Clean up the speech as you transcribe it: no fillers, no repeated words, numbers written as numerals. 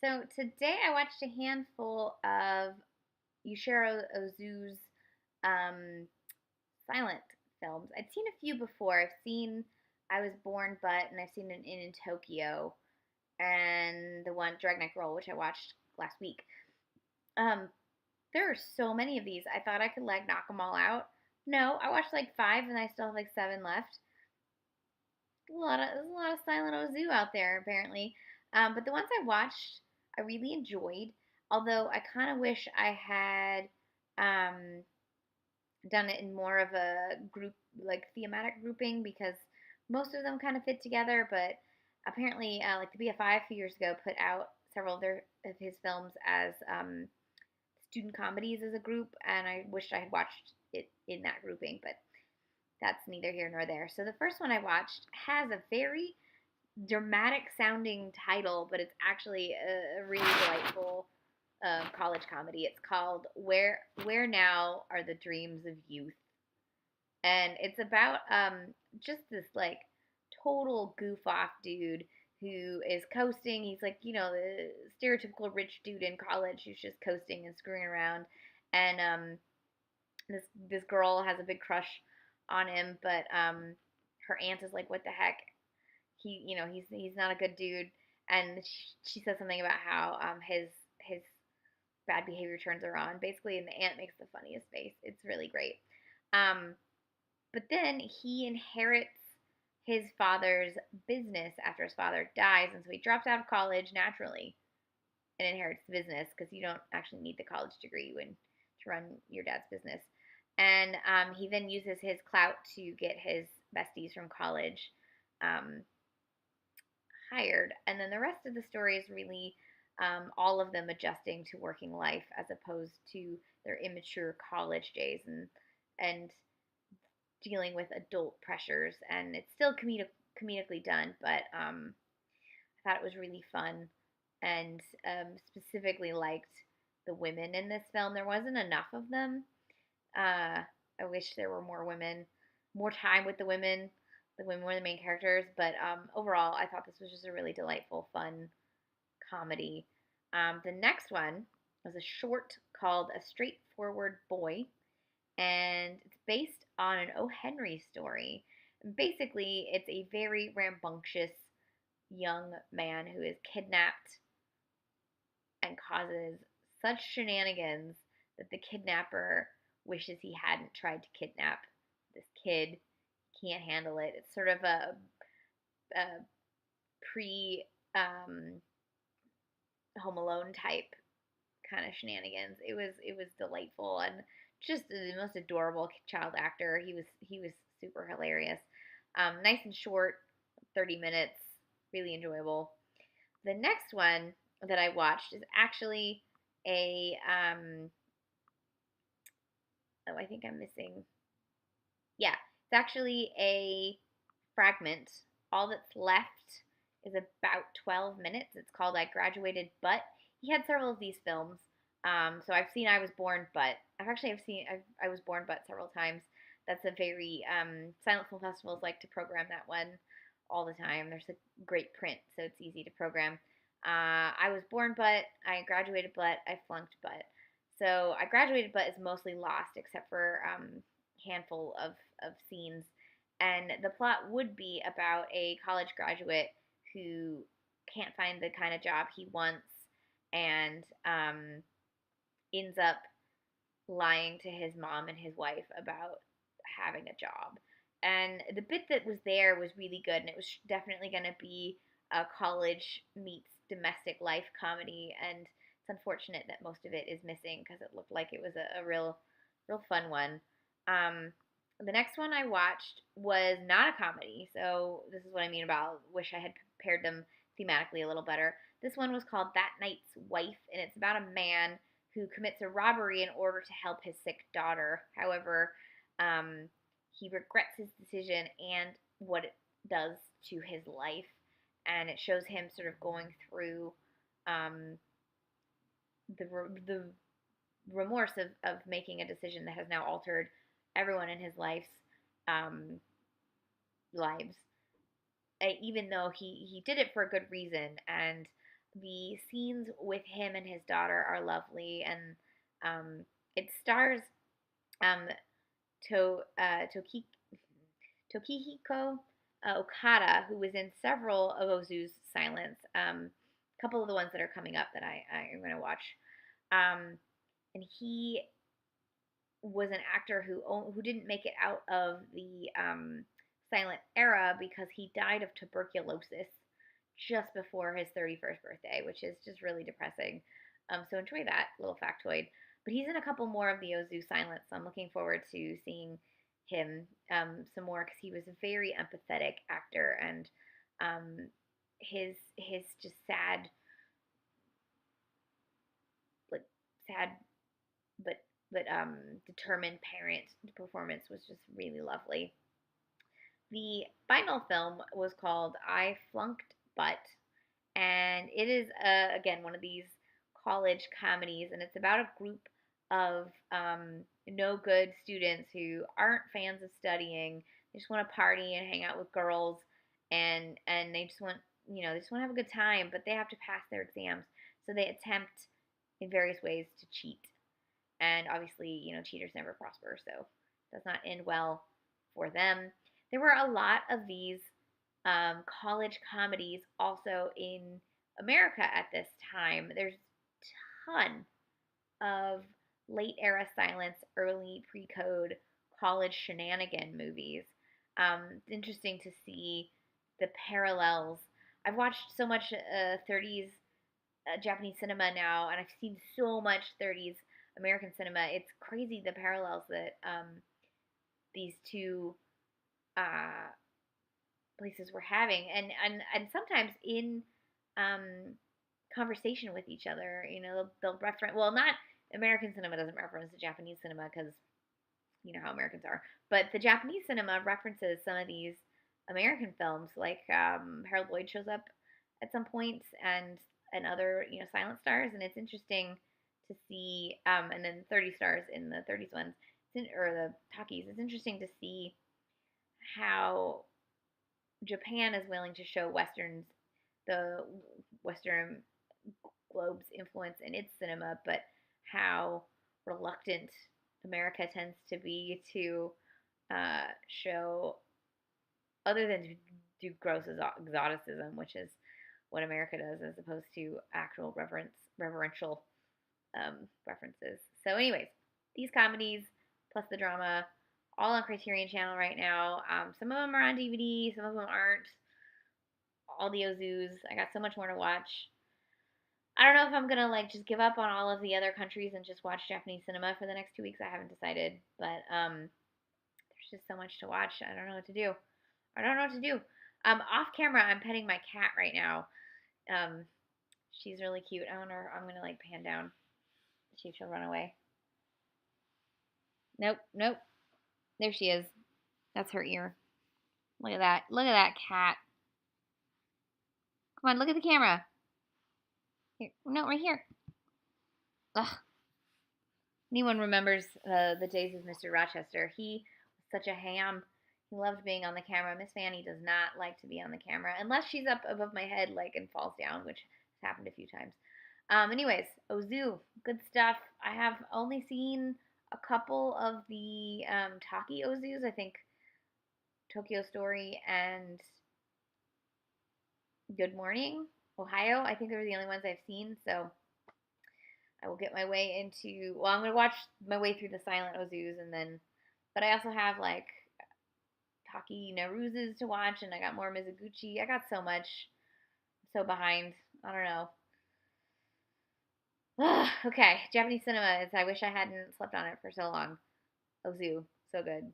So today I watched a handful of Yasujirô Ozu's um, silent films. I'd seen a few before. I've seen I Was Born But, and I've seen an In Tokyo, and the one Dragnet Girl, which I watched last week. Um, there are so many of these. I thought I could like knock them all out. No, I watched like five, and I still have like seven left. There's a lot of silent Ozu out there apparently. But the ones I watched, I really enjoyed. Although I kind of wish I had um, done it in more of a group, like thematic grouping, because most of them kind of fit together. But apparently, like the BFI a few years ago put out several of his films as student comedies as a group, and I wished I had watched it in that grouping, but that's neither here nor there. So the first one I watched has a very dramatic sounding title, but it's actually a really delightful college comedy. It's called Where Now Are the Dreams of Youth, and it's about just this like total goof off dude who is coasting. He's like the stereotypical rich dude in college who's just coasting and screwing around, and this girl has a big crush on him, but her aunt is like, what the heck, he's not a good dude, and she says something about how his bad behavior turns her on, basically, and the aunt makes the funniest face. It's really great. Um, but then he inherits his father's business after his father dies, and so he drops out of college naturally and inherits the business because you don't actually need the college degree to run your dad's business. And he then uses his clout to get his besties from college um, hired. And then the rest of the story is really all of them adjusting to working life as opposed to their immature college days and dealing with adult pressures. And it's still comedically done, but I thought it was really fun and specifically liked the women in this film. There wasn't enough of them. I wish there were more women, more time with the women. The women were the main characters, but overall, I thought this was just a really delightful, fun comedy. The next one was a short called A Straightforward Boy, and it's based on an O. Henry story. Basically, it's a very rambunctious young man who is kidnapped and causes such shenanigans that the kidnapper wishes he hadn't tried to kidnap this kid. He can't handle it. It's sort of a pre Home Alone type kind of shenanigans. It was delightful and just the most adorable child actor. He was super hilarious. Nice and short, 30 minutes, really enjoyable. The next one that I watched is actually a oh, I think I'm missing. Yeah, it's actually a fragment. All that's left is about 12 minutes. It's called I Graduated But. He had several of these films. So I've seen I Was Born But. I Was Born But several times. That's a very silent film festivals like to program that one all the time. There's a great print, so it's easy to program. I Was Born But. I Graduated But. I Flunked But. So I Graduated But is mostly lost except for handful of scenes. And the plot would be about a college graduate who can't find the kind of job he wants and ends up lying to his mom and his wife about having a job. And the bit that was there was really good, and it was definitely going to be a college meets domestic life comedy. And it's unfortunate that most of it is missing because it looked like it was a real fun one. Um, the next one I watched was not a comedy, so this is what I mean about wish I had paired them thematically a little better. This one was called That Night's Wife, and it's about a man who commits a robbery in order to help his sick daughter. However, um, he regrets his decision and what it does to his life, and it shows him sort of going through um, the remorse of making a decision that has now altered everyone in his life's um, lives, even though he did it for a good reason. And the scenes with him and his daughter are lovely, and it stars um, Toki Tokihiko Okada, who was in several of Ozu's silents. A couple of the ones that are coming up that I am going to watch. And he was an actor who didn't make it out of the silent era because he died of tuberculosis just before his 31st birthday, which is just really depressing. So enjoy that little factoid. But he's in a couple more of the Ozu silents, so I'm looking forward to seeing him some more because he was a very empathetic actor, and his just like sad but determined parent performance was just really lovely. The final film was called I Flunked But, and it is again one of these college comedies, and it's about a group of no good students who aren't fans of studying. They just want to party and hang out with girls, and they just want they just want to have a good time, but they have to pass their exams, so they attempt in various ways to cheat, and obviously cheaters never prosper, so it does not end well for them. There were a lot of these college comedies also in America at this time. There's a ton of late era silence, early pre code college shenanigan movies. It's interesting to see the parallels. I've watched so much 30s Japanese cinema now, and I've seen so much 30s American cinema. It's crazy the parallels that these two uh, places were having, and sometimes in conversation with each other. They'll reference, well, not American cinema doesn't reference the Japanese cinema because you know how Americans are, but the Japanese cinema references some of these American films, like Harold Lloyd shows up at some points, and other silent stars, and it's interesting to see, and then 30 stars in the 30s ones, or the talkies. It's interesting to see how Japan is willing to show the Western globe's influence in its cinema, but how reluctant America tends to be to show, other than to do gross exoticism, which is what America does, as opposed to actual reverential references. So, anyways, these comedies plus the drama, all on Criterion Channel right now. Some of them are on DVD, some of them aren't. All the Ozus. I got so much more to watch. I don't know if I'm gonna just give up on all of the other countries and just watch Japanese cinema for the next 2 weeks. I haven't decided, but there's just so much to watch. I don't know what to do. I don't know what to do. Off camera, I'm petting my cat right now. She's really cute. I'm gonna pan down, see if she'll run away. Nope, nope. There she is. That's her ear. Look at that. Look at that cat. Come on, look at the camera. Here. No, right here. Ugh. Anyone remembers the days of Mr. Rochester? He was such a ham. He loved being on the camera. Miss Fanny does not like to be on the camera unless she's up above my head, and falls down, which has happened a few times. Anyways, Ozu, good stuff. I have only seen a couple of the Taki Ozus. I think Tokyo Story and Good Morning, Ohio. I think they were the only ones I've seen, so I will get my way into, well, I'm going to watch my way through the silent Ozus, but I also have, Taki Naruzes to watch, and I got more Mizuguchi. I got so much. I'm so behind. I don't know. Okay, Japanese cinema is, I wish I hadn't slept on it for so long. Ozu, so good.